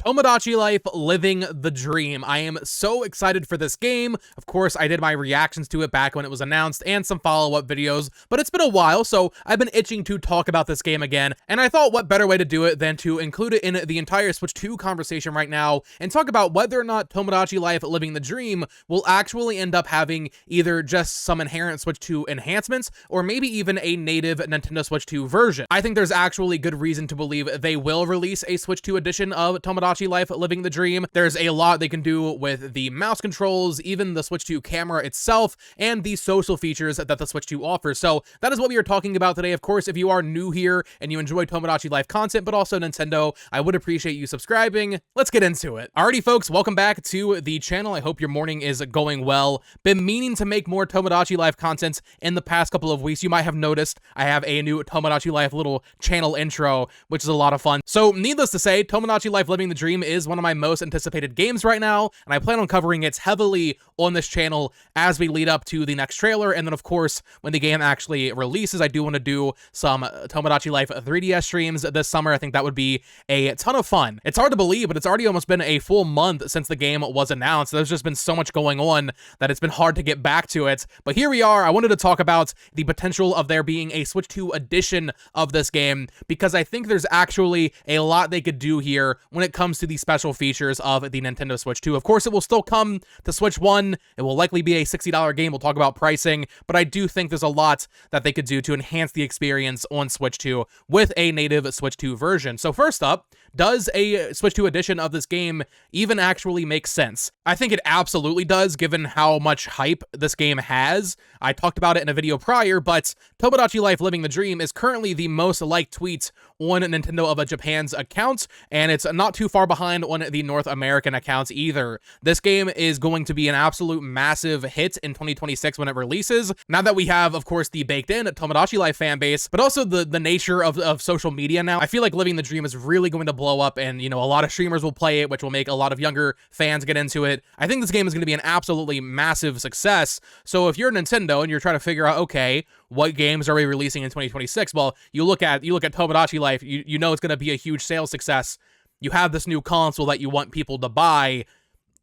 Tomodachi Life, living the dream. I am so excited for this game. Of course, I did my reactions to it back when it was announced and some follow-up videos, but it's been a while, so I've been itching to talk about this game again, and I thought what better way to do it than to include it in the entire Switch 2 conversation right now and talk about whether or not Tomodachi Life, living the dream will actually end up having either just some inherent Switch 2 enhancements or maybe even a native Nintendo Switch 2 version. I think there's actually good reason to believe they will release a Switch 2 edition of Tomodachi Life, living the dream. There's a lot they can do with the mouse controls, even the Switch 2 camera itself, and the social features that the Switch 2 offers. So that is what we are talking about today. Of course, if you are new here and you enjoy Tomodachi Life content, but also Nintendo, I would appreciate you subscribing. Let's get into it. Alrighty, folks, welcome back to the channel. I hope your morning is going well. Been meaning to make more Tomodachi Life content in the past couple of weeks. You might have noticed I have a new Tomodachi Life little channel intro, which is a lot of fun. So needless to say, Tomodachi Life, living the dream is one of my most anticipated games right now, and I plan on covering it heavily on this channel as we lead up to the next trailer, and then of course, when the game actually releases, I do want to do some Tomodachi Life 3DS streams this summer. I think that would be a ton of fun. It's hard to believe, but it's already almost been a full month since the game was announced. There's just been so much going on that it's been hard to get back to it, but here we are. I wanted to talk about the potential of there being a Switch 2 edition of this game, because I think there's actually a lot they could do here when it comes to the special features of the Nintendo Switch 2. Of course, it will still come to Switch 1. It will likely be a $60 game. We'll talk about pricing, but I do think there's a lot that they could do to enhance the experience on Switch 2 with a native Switch 2 version. So first up, does a Switch 2 edition of this game even actually make sense? I think it absolutely does, given how much hype this game has. I talked about it in a video prior, but Tomodachi Life, living the dream is currently the most liked tweet on Nintendo of Japan's account, and it's not too far behind on the North American accounts either. This game is going to be an absolute massive hit in 2026 when it releases. Now that we have, of course, the baked-in Tomodachi Life fan base, but also the nature of social media now, I feel like Living the Dream is really going to blow up, and, you know, a lot of streamers will play it, which will make a lot of younger fans get into it. I think this game is going to be an absolutely massive success. So if you're Nintendo and you're trying to figure out, okay, what games are we releasing in 2026? Well, you look at Tomodachi Life, you know it's going to be a huge sales success. You have this new console that you want people to buy.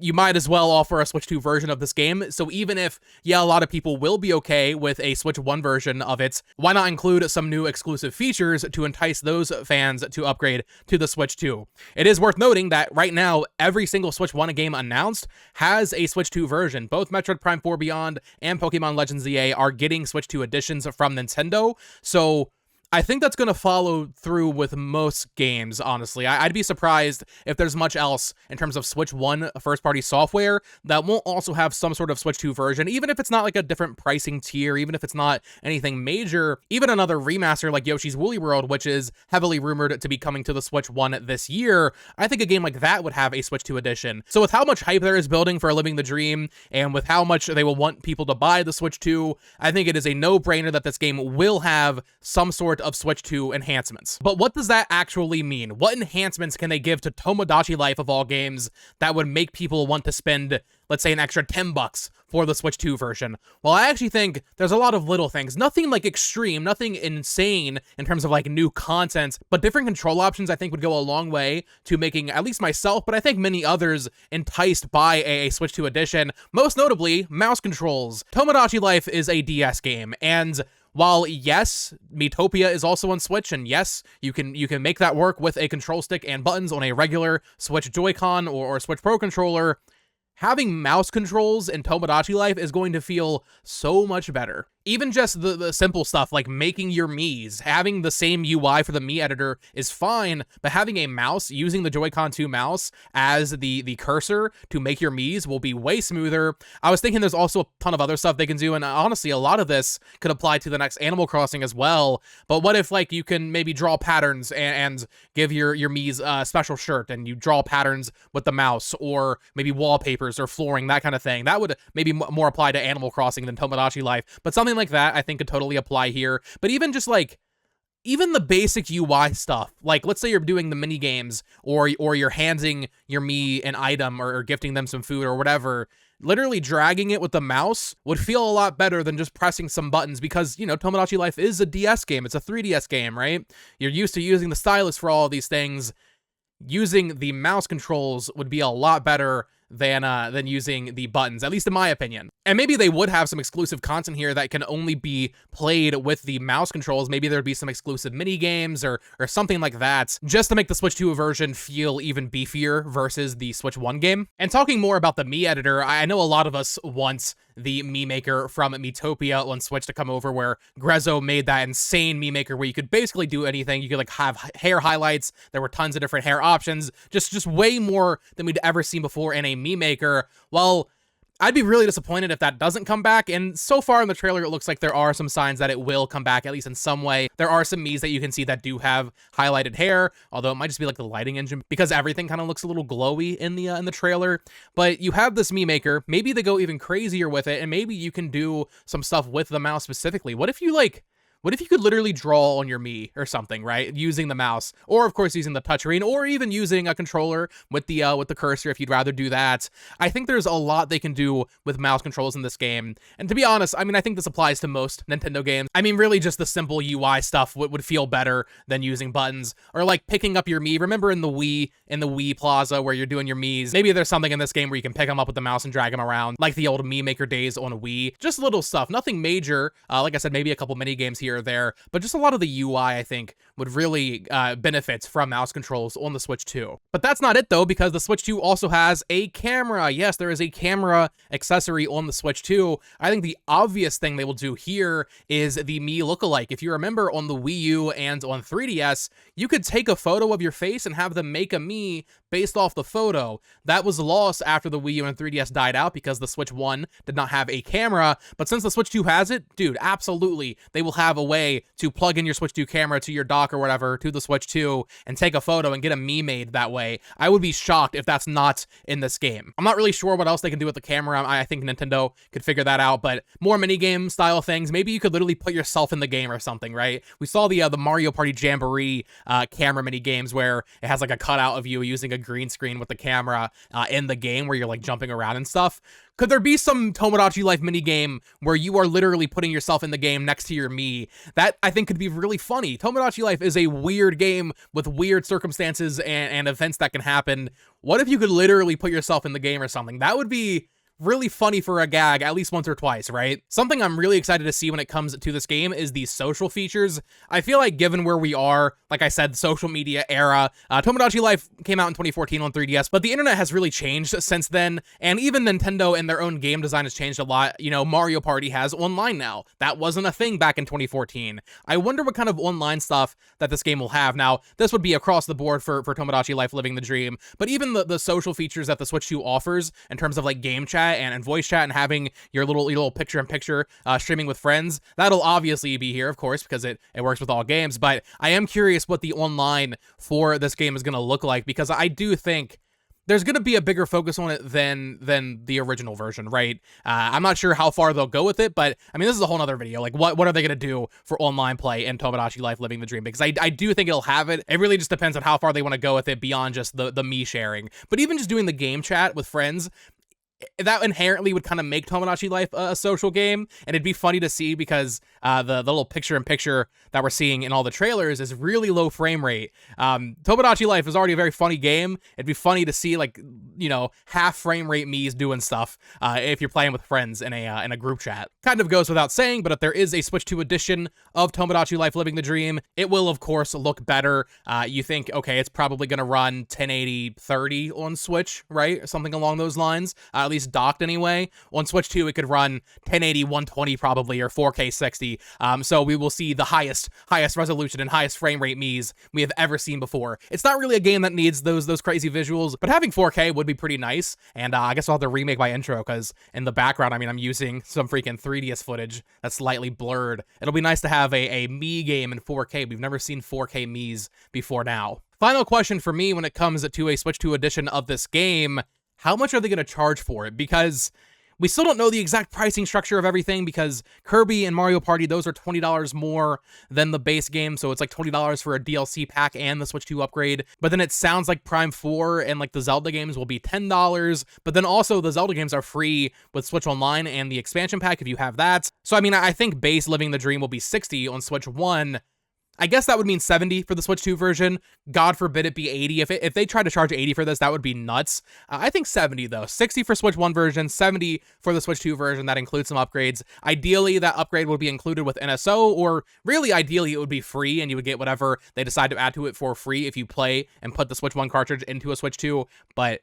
You might as well offer a Switch 2 version of this game. So even if, yeah, a lot of people will be okay with a Switch 1 version of it, why not include some new exclusive features to entice those fans to upgrade to the Switch 2? It is worth noting that right now, every single Switch 1 game announced has a Switch 2 version. Both Metroid Prime 4 Beyond and Pokemon Legends ZA are getting Switch 2 editions from Nintendo. So I think that's going to follow through with most games, honestly. I'd be surprised if there's much else in terms of Switch 1 first-party software that won't also have some sort of Switch 2 version, even if it's not like a different pricing tier, even if it's not anything major. Even another remaster like Yoshi's Woolly World, which is heavily rumored to be coming to the Switch 1 this year, I think a game like that would have a Switch 2 edition. So with how much hype there is building for Living the Dream, and with how much they will want people to buy the Switch 2, I think it is a no-brainer that this game will have some sort of Switch 2 enhancements. But what does that actually mean? What enhancements can they give to Tomodachi Life of all games that would make people want to spend, let's say, an extra $10 for the Switch 2 version? Well, I actually think there's a lot of little things. Nothing like extreme, nothing insane in terms of like new content, but different control options I think would go a long way to making at least myself, but I think many others, enticed by a Switch 2 edition. Most notably, mouse controls. Tomodachi Life is a DS game, and while yes, Miitopia is also on Switch, and yes, you can make that work with a control stick and buttons on a regular Switch Joy-Con or Switch Pro controller, having mouse controls in Tomodachi Life is going to feel so much better. Even just the simple stuff like making your Miis, having the same UI for the Mii editor is fine, but having a mouse, using the Joy-Con 2 mouse as the cursor to make your Miis will be way smoother. I was thinking there's also a ton of other stuff they can do, and honestly, a lot of this could apply to the next Animal Crossing as well. But what if, like, you can maybe draw patterns and give your Miis a special shirt, and you draw patterns with the mouse, or maybe wallpapers or flooring, that kind of thing. That would maybe more apply to Animal Crossing than Tomodachi Life, but something like that I think could totally apply here. But even just like, even the basic UI stuff, like let's say you're doing the mini games, or you're handing your Mii an item or gifting them some food or whatever, literally dragging it with the mouse would feel a lot better than just pressing some buttons, because, you know, Tomodachi Life is a DS game. It's a 3DS game, right? You're used to using the stylus for all of these things. using the mouse controls would be a lot better than using the buttons, at least in my opinion. And maybe they would have some exclusive content here that can only be played with the mouse controls. Maybe there'd be some exclusive mini games or something like that, just to make the Switch 2 version feel even beefier versus the Switch 1 game. And talking more about the Mii editor, I know a lot of us want the Mii Maker from Miitopia on Switch to come over, where Grezzo made that insane Mii Maker where you could basically do anything. You could like have hair highlights. There were tons of different hair options, just way more than we'd ever seen before in a Mii Maker. Well, I'd be really disappointed if that doesn't come back, and so far in the trailer, it looks like there are some signs that it will come back, at least in some way. There are some Miis that you can see that do have highlighted hair, although it might just be like the lighting engine, because everything kind of looks a little glowy in the trailer. But you have this Mii Maker, maybe they go even crazier with it, and maybe you can do some stuff with the mouse specifically. What if you could literally draw on your Mii or something, right? Using the mouse, or of course using the touchscreen, or even using a controller with the cursor if you'd rather do that. I think there's a lot they can do with mouse controls in this game. And to be honest, I mean, I think this applies to most Nintendo games. I mean, really just the simple UI stuff would feel better than using buttons, or like picking up your Mii. Remember in the Wii Plaza where you're doing your Miis? Maybe there's something in this game where you can pick them up with the mouse and drag them around, like the old Mii Maker days on Wii. Just little stuff, nothing major. Like I said, maybe a couple mini games here or there, but just a lot of the UI, I think, would really benefit from mouse controls on the Switch 2. But that's not it, though, because the Switch 2 also has a camera. Yes, there is a camera accessory on the Switch 2. I think the obvious thing they will do here is the Mii lookalike. If you remember, on the Wii U and on 3DS, you could take a photo of your face and have them make a Mii based off the photo. That was lost after the Wii U and 3DS died out because the Switch 1 did not have a camera, but since the Switch 2 has it, dude, absolutely, they will have a way to plug in your Switch 2 camera to your dock or whatever to the Switch 2 and take a photo and get a Mii made that way. I would be shocked if that's not in this game. I'm not really sure what else they can do with the camera. I think Nintendo could figure that out, but more minigame style things. Maybe you could literally put yourself in the game or something, right? We saw the Mario Party Jamboree camera mini games where it has like a cutout of you using a green screen with the camera in the game where you're like jumping around and stuff. Could there be some Tomodachi Life minigame where you are literally putting yourself in the game next to your Mii? That, I think, could be really funny. Tomodachi Life is a weird game with weird circumstances and events that can happen. What if you could literally put yourself in the game or something? That would be really funny for a gag at least once or twice, right? Something I'm really excited to see when it comes to this game is the social features. I feel like given where we are, like I said, social media era, Tomodachi Life came out in 2014 on 3DS, but the internet has really changed since then, and even Nintendo and their own game design has changed a lot. You know, Mario Party has online now. That wasn't a thing back in 2014. I wonder what kind of online stuff that this game will have. Now, this would be across the board for Tomodachi Life Living the Dream, but even the social features that the Switch 2 offers in terms of like game chat and voice chat and having your little picture-in-picture streaming with friends, that'll obviously be here, of course, because it works with all games. But I am curious what the online for this game is going to look like, because I do think there's going to be a bigger focus on it than the original version, right? I'm not sure how far they'll go with it, but I mean, this is a whole nother video. Like, what are they going to do for online play in Tomodachi Life Living the Dream? Because I do think it'll have it. It really just depends on how far they want to go with it beyond just the Mii sharing. But even just doing the game chat with friends, that inherently would kind of make Tomodachi Life a social game, and it'd be funny to see because the little picture-in-picture that we're seeing in all the trailers is really low frame rate. Tomodachi Life is already a very funny game. It'd be funny to see, like, you know, half frame rate Mii's doing stuff if you're playing with friends in a group chat. Kind of goes without saying, but if there is a Switch 2 edition of Tomodachi Life Living the Dream, it will, of course, look better. You think, okay, it's probably going to run 1080 30 on Switch, right? Something along those lines. At least docked anyway. On Switch 2, it could run 1080 120 probably, or 4K 60. So we will see the highest resolution and highest frame rate Mii's we have ever seen before. It's not really a game that needs those crazy visuals, but having 4K would be pretty nice. And I guess I'll have to remake my intro because in the background, I mean, I'm using some freaking 3DS footage that's slightly blurred. It'll be nice to have a Mii game in 4K. We've never seen 4K Mii's before now. Final question for me when it comes to a Switch 2 edition of this game: how much are they going to charge for it? Because we still don't know the exact pricing structure of everything, because Kirby and Mario Party, those are $20 more than the base game, so it's like $20 for a DLC pack and the Switch 2 upgrade. But then it sounds like Prime 4 and like the Zelda games will be $10, but then also the Zelda games are free with Switch Online and the expansion pack if you have that. So I mean, I think base Living the Dream will be $60 on Switch 1. I guess that would mean 70 for the Switch 2 version. God forbid it be 80. If they tried to charge 80 for this, that would be nuts. I think 70 though. 60 for Switch 1 version, 70 for the Switch 2 version. That includes some upgrades. Ideally, that upgrade would be included with NSO, or really ideally it would be free and you would get whatever they decide to add to it for free if you play and put the Switch 1 cartridge into a Switch 2, but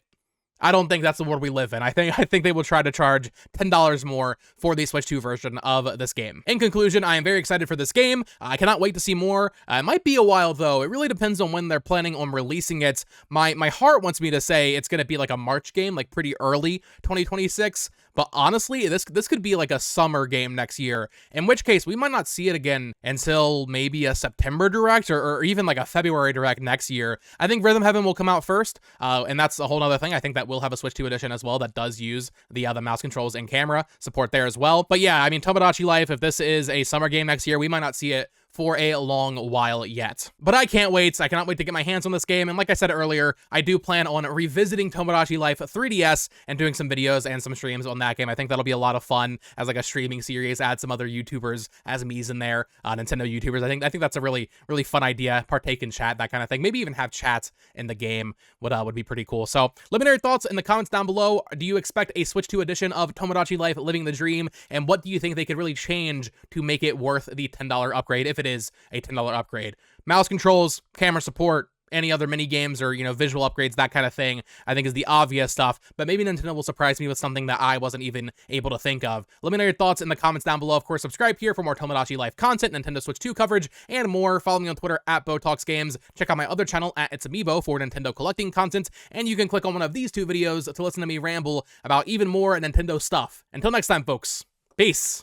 I don't think that's the world we live in. I think they will try to charge $10 more for the Switch 2 version of this game. In conclusion, I am very excited for this game. I cannot wait to see more. It might be a while though. It really depends on when they're planning on releasing it. My heart wants me to say it's going to be like a March game, like pretty early 2026. But honestly, this could be like a summer game next year, in which case we might not see it again until maybe a September Direct or even like a February Direct next year. I think Rhythm Heaven will come out first, and that's a whole other thing. I think that will have a Switch 2 edition as well that does use the mouse controls and camera support there as well. But yeah, I mean, Tomodachi Life, if this is a summer game next year, we might not see it for a long while yet. But I can't wait. I cannot wait to get my hands on this game. And like I said earlier, I do plan on revisiting Tomodachi Life 3DS and doing some videos and some streams on that game. I think that'll be a lot of fun as like a streaming series, add some other YouTubers as me's in there, Nintendo YouTubers. I think that's a really fun idea. Partake in chat, that kind of thing. Maybe even have chats in the game would be pretty cool. So let me know your thoughts in the comments down below. Do you expect a Switch 2 edition of Tomodachi Life Living the Dream? And what do you think they could really change to make it worth the $10 upgrade, if it is a $10 upgrade? Mouse controls, camera support, any other mini games or, visual upgrades, that kind of thing, I think is the obvious stuff, but maybe Nintendo will surprise me with something that I wasn't even able to think of. Let me know your thoughts in the comments down below. Of course, subscribe here for more Tomodachi Life content, Nintendo Switch 2 coverage, and more. Follow me on Twitter at BoTalksGames. Check out my other channel at It's Amiibo for Nintendo collecting content, and you can click on one of these two videos to listen to me ramble about even more Nintendo stuff. Until next time, folks. Peace!